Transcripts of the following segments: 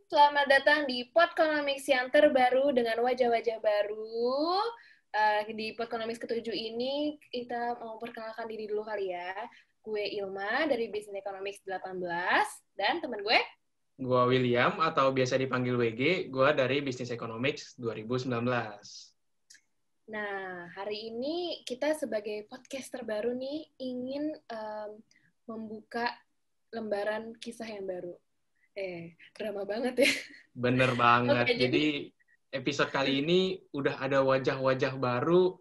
selamat datang di Podconomics yang terbaru dengan wajah-wajah baru. Di Podconomics ke-7 ini, kita mau perkenalkan diri dulu kali ya. Gue Ilma dari Business Economics 18, dan teman gue? Gue William, atau biasa dipanggil WG, gue dari Business Economics 2019. Nah, hari ini kita sebagai podcast terbaru nih, ingin membuka lembaran kisah yang baru. Drama banget ya. Bener banget. Oke, Jadi episode kali ini udah ada wajah-wajah baru,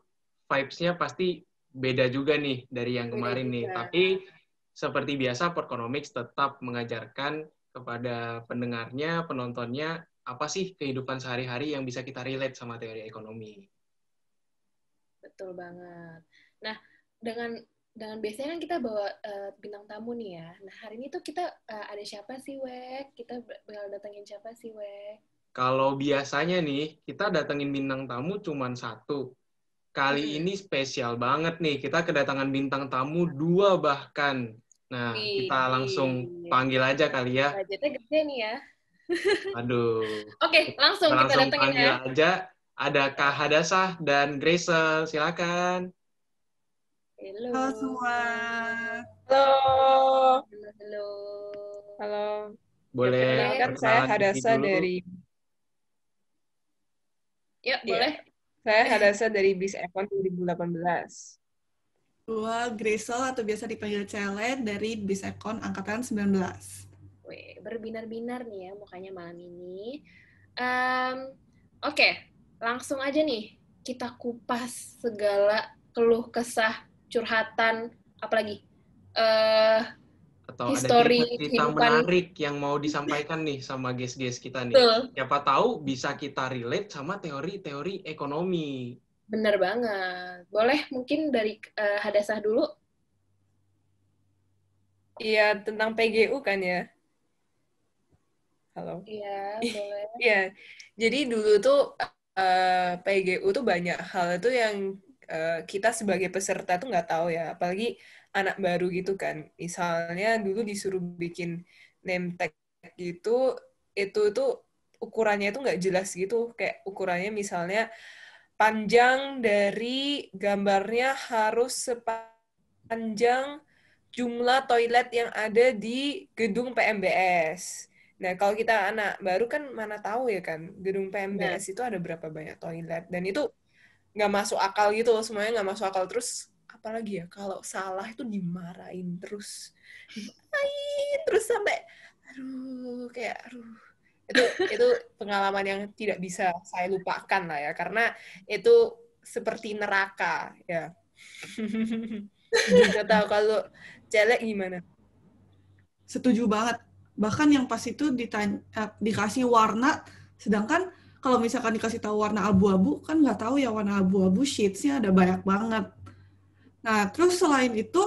vibes-nya pasti beda juga nih dari yang kemarin nih. Tapi seperti biasa, Podconomics tetap mengajarkan kepada pendengarnya, penontonnya, apa sih kehidupan sehari-hari yang bisa kita relate sama teori ekonomi. Betul banget. Nah, dengan biasanya kan kita bawa bintang tamu nih ya. Nah, hari ini tuh kita ada siapa sih, Wek? Kita bakal datengin siapa sih, Wek? Kalau biasanya nih, kita datengin bintang tamu cuma satu. Kali ini spesial banget nih. Kita kedatangan bintang tamu 2 bahkan. Nah, kita langsung panggil aja kali ya. Budgetnya gede nih ya. Aduh. Oke, langsung kita datengin panggil ya. aja. Ada Kak Hadasah dan Grace. Silakan. Halo. Halo semua. Halo. Halo. Halo. Boleh Perkenalkan saya Hadasa dari Yuk, boleh. Saya Hadasa dari BIS Econ 2018. Gua Grisel atau biasa dipanggil Cele dari Bisekon Angkatan 19. Wih, berbinar-binar nih ya mukanya malam ini. Oke, langsung aja nih kita kupas segala keluh kesah, curhatan, apalagi atau history ada cerita kehidupan menarik yang mau disampaikan nih sama guest-guest kita nih. Siapa tahu bisa kita relate sama teori-teori ekonomi. Bener banget. Boleh mungkin dari Hadasah dulu? Iya, tentang PGU kan ya? Halo? Iya, boleh. Iya, jadi dulu tuh PGU tuh banyak hal itu yang kita sebagai peserta tuh nggak tahu ya, apalagi anak baru gitu kan. Misalnya dulu disuruh bikin name tag gitu, itu tuh ukurannya itu nggak jelas gitu, kayak ukurannya misalnya panjang dari gambarnya harus sepanjang jumlah toilet yang ada di gedung PMBS. Nah, kalau kita anak baru kan mana tahu ya kan, gedung PMBS itu ada berapa banyak toilet. Dan itu nggak masuk akal gitu loh, semuanya nggak masuk akal. Terus, apalagi ya, kalau salah itu dimarahin terus. Dimarahin terus sampai, itu pengalaman yang tidak bisa saya lupakan lah ya, karena itu seperti neraka ya. Nggak tahu kalau Cele gimana? Setuju banget. Bahkan yang pas itu dikasih warna, sedangkan kalau misalkan dikasih tahu warna abu-abu, kan nggak tahu ya warna abu-abu, sheets-nya ada banyak banget. Nah, terus selain itu,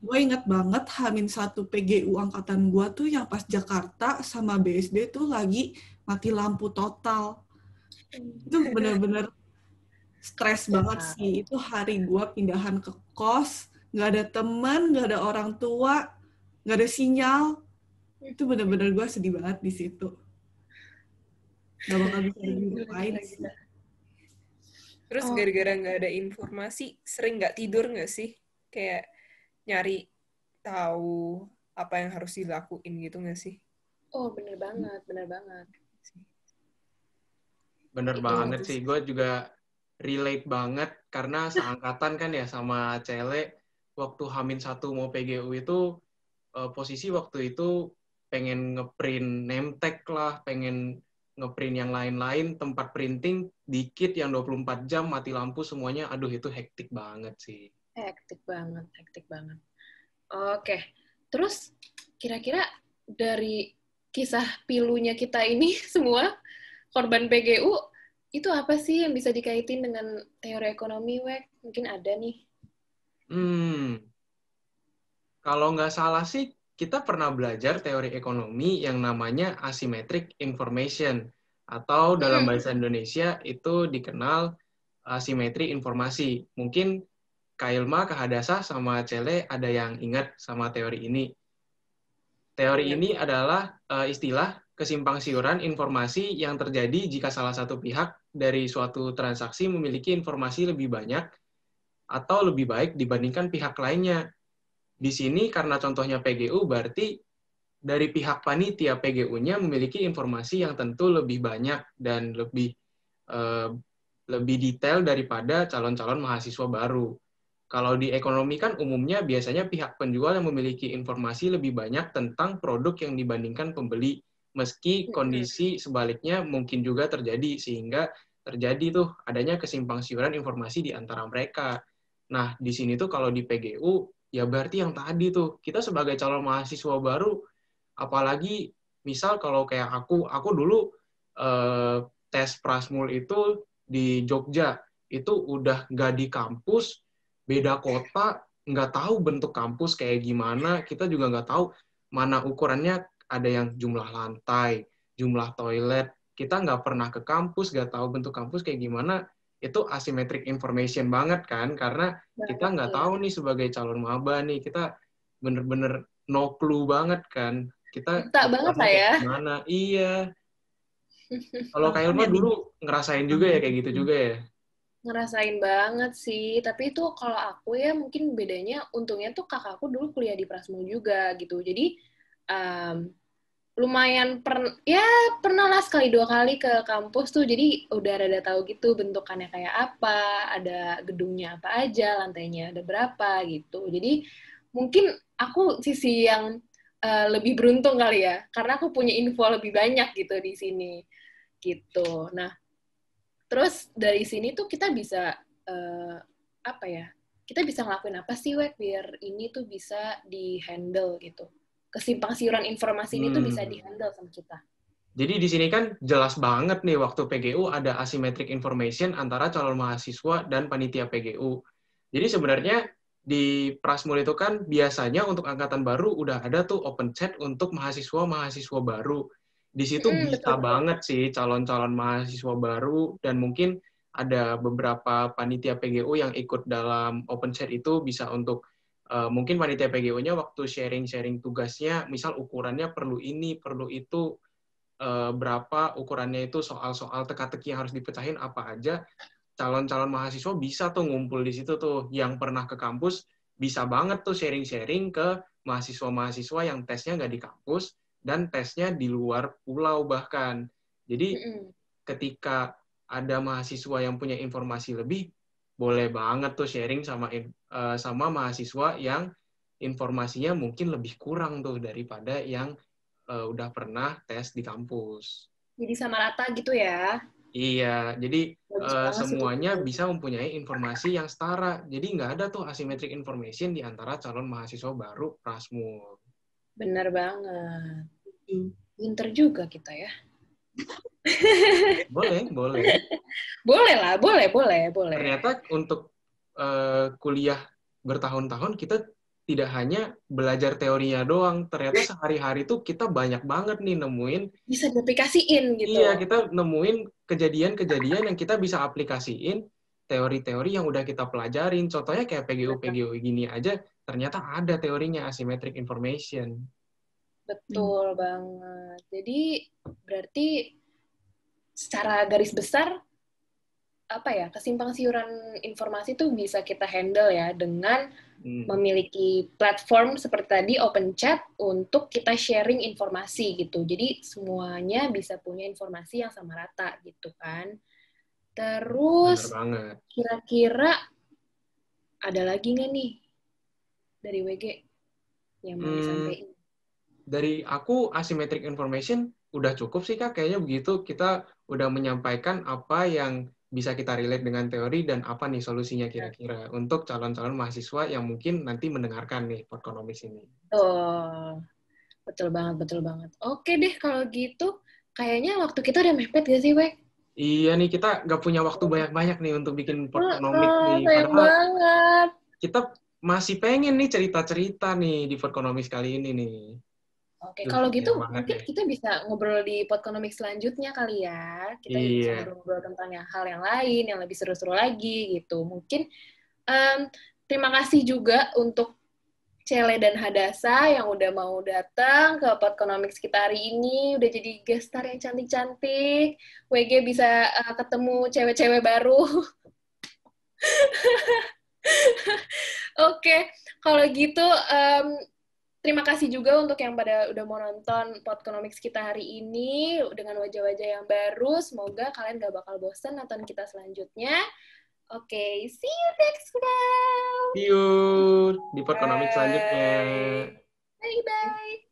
gue inget banget H-1 PGU angkatan gue tuh yang pas Jakarta sama BSD tuh lagi mati lampu total. Itu bener-bener stres banget sih. Itu hari gue pindahan ke kos, nggak ada teman, nggak ada orang tua, nggak ada sinyal. Itu bener-bener gue sedih banget di situ. Nggak bakal bisa dilupain sih. Terus gara-gara nggak ada informasi, sering nggak tidur nggak sih? Kayak nyari tahu apa yang harus dilakuin gitu nggak sih? Oh, bener banget, bener banget. Bener banget sih, gue juga relate banget karena seangkatan kan ya sama Cele. Waktu H-1 mau PGU itu, posisi waktu itu pengen ngeprint name tag lah, pengen ngeprint yang lain-lain, tempat printing dikit yang 24 jam, mati lampu semuanya, aduh itu hektik banget sih. Hektik banget. Oke, terus kira-kira dari kisah pilunya kita ini semua, korban PGU, itu apa sih yang bisa dikaitin dengan teori ekonomi, Wek? Mungkin ada nih. Kalau nggak salah sih, kita pernah belajar teori ekonomi yang namanya asymmetric information, atau dalam bahasa Indonesia itu dikenal asimetri informasi. Mungkin Kak Ilma, Kak Hadasah, sama Cele ada yang ingat sama teori ini. Teori ini adalah istilah kesimpang siuran informasi yang terjadi jika salah satu pihak dari suatu transaksi memiliki informasi lebih banyak atau lebih baik dibandingkan pihak lainnya. Di sini karena contohnya PGU, berarti dari pihak panitia PGU-nya memiliki informasi yang tentu lebih banyak dan lebih detail daripada calon-calon mahasiswa baru. Kalau di ekonomi kan umumnya biasanya pihak penjual yang memiliki informasi lebih banyak tentang produk yang dibandingkan pembeli, meski kondisi sebaliknya mungkin juga terjadi, sehingga terjadi tuh adanya kesimpang siuran informasi di antara mereka. Nah, di sini tuh kalau di PGU, ya berarti yang tadi tuh, kita sebagai calon mahasiswa baru, apalagi misal kalau kayak aku dulu tes Prasmul itu di Jogja, itu udah nggak di kampus, beda kota, nggak tahu bentuk kampus kayak gimana, kita juga nggak tahu mana ukurannya, ada yang jumlah lantai, jumlah toilet, kita nggak pernah ke kampus, nggak tahu bentuk kampus kayak gimana, itu asymmetric information banget kan, karena kita nggak tahu nih sebagai calon maba nih, kita bener-bener no clue banget kan, kita Buta banget lah ya. gimana, iya. Kalau Kak Ilma dulu ngerasain juga ya kayak gitu juga ya? Ngerasain banget sih, tapi itu kalau aku ya mungkin bedanya, untungnya tuh kakakku dulu kuliah di Prasmul juga gitu, jadi lumayan pernah lah sekali 2 kali ke kampus tuh, jadi udah rada tahu gitu bentukannya kayak apa, ada gedungnya apa aja, lantainya ada berapa gitu, jadi mungkin aku sisi yang lebih beruntung kali ya, karena aku punya info lebih banyak gitu di sini gitu. Nah, terus dari sini tuh kita bisa apa ya? Kita bisa ngelakuin apa sih, Wek, biar ini tuh bisa di-handle gitu. Kesimpang siuran informasi ini tuh bisa di-handle sama kita. Jadi di sini kan jelas banget nih waktu PGU ada asymmetric information antara calon mahasiswa dan panitia PGU. Jadi sebenarnya di Prasmul itu kan biasanya untuk angkatan baru udah ada tuh open chat untuk mahasiswa-mahasiswa baru. Di situ bisa banget sih calon-calon mahasiswa baru, dan mungkin ada beberapa panitia PGU yang ikut dalam open chat itu bisa untuk mungkin panitia PGU-nya waktu sharing-sharing tugasnya, misal ukurannya perlu ini, perlu itu, berapa ukurannya itu, soal-soal teka-teki yang harus dipecahin apa aja, calon-calon mahasiswa bisa tuh ngumpul di situ tuh, yang pernah ke kampus bisa banget tuh sharing-sharing ke mahasiswa-mahasiswa yang tesnya nggak di kampus dan tesnya di luar pulau bahkan. Jadi ketika ada mahasiswa yang punya informasi lebih, boleh banget tuh sharing sama mahasiswa yang informasinya mungkin lebih kurang tuh daripada yang udah pernah tes di kampus. Jadi sama rata gitu ya? Iya, jadi semuanya bisa mempunyai informasi yang setara. Jadi nggak ada tuh asymmetric information di antara calon mahasiswa baru Prasmul. Bener banget. Pinter juga kita ya. Boleh. Boleh lah, boleh. Ternyata untuk kuliah bertahun-tahun kita tidak hanya belajar teorinya doang, ternyata sehari-hari tuh kita banyak banget nih nemuin. Bisa diaplikasiin gitu. Iya, kita nemuin kejadian-kejadian yang kita bisa aplikasiin, teori-teori yang udah kita pelajarin. Contohnya kayak PGU gini aja, ternyata ada teorinya asymmetric information. Betul banget. Jadi berarti secara garis besar kesimpang siuran informasi tuh bisa kita handle ya dengan memiliki platform seperti tadi open chat untuk kita sharing informasi gitu. Jadi semuanya bisa punya informasi yang sama rata gitu kan. Terus kira-kira ada lagi nggak nih dari WG yang mau disampaikan? Dari aku asymmetric information udah cukup sih Kak, kayaknya begitu. Kita udah menyampaikan apa yang bisa kita relate dengan teori dan apa nih solusinya kira-kira untuk calon-calon mahasiswa yang mungkin nanti mendengarkan nih Podconomics ini. Oh, betul banget. Oke deh kalau gitu, kayaknya waktu kita udah mepet gak sih, Wek? Iya nih, kita nggak punya waktu banyak-banyak nih untuk bikin Podconomics nih. Sayang banget. Kita masih pengen nih cerita-cerita nih di Podconomics kali ini nih. Oke, kalau gitu mungkin kita bisa ngobrol di Podconomics selanjutnya kali ya. Kita bisa ngobrol tentang hal yang lain, yang lebih seru-seru lagi gitu. Mungkin terima kasih juga untuk Cele dan Hadasa yang udah mau datang ke Podconomics kita hari ini, udah jadi guest star yang cantik-cantik. WG bisa ketemu cewek-cewek baru. Oke, kalau gitu terima kasih juga untuk yang pada udah mau nonton Podconomics kita hari ini dengan wajah-wajah yang baru. Semoga kalian gak bakal bosan nonton kita selanjutnya. Oke, see you next round. See you di Podconomics selanjutnya. Bye. Bye-bye.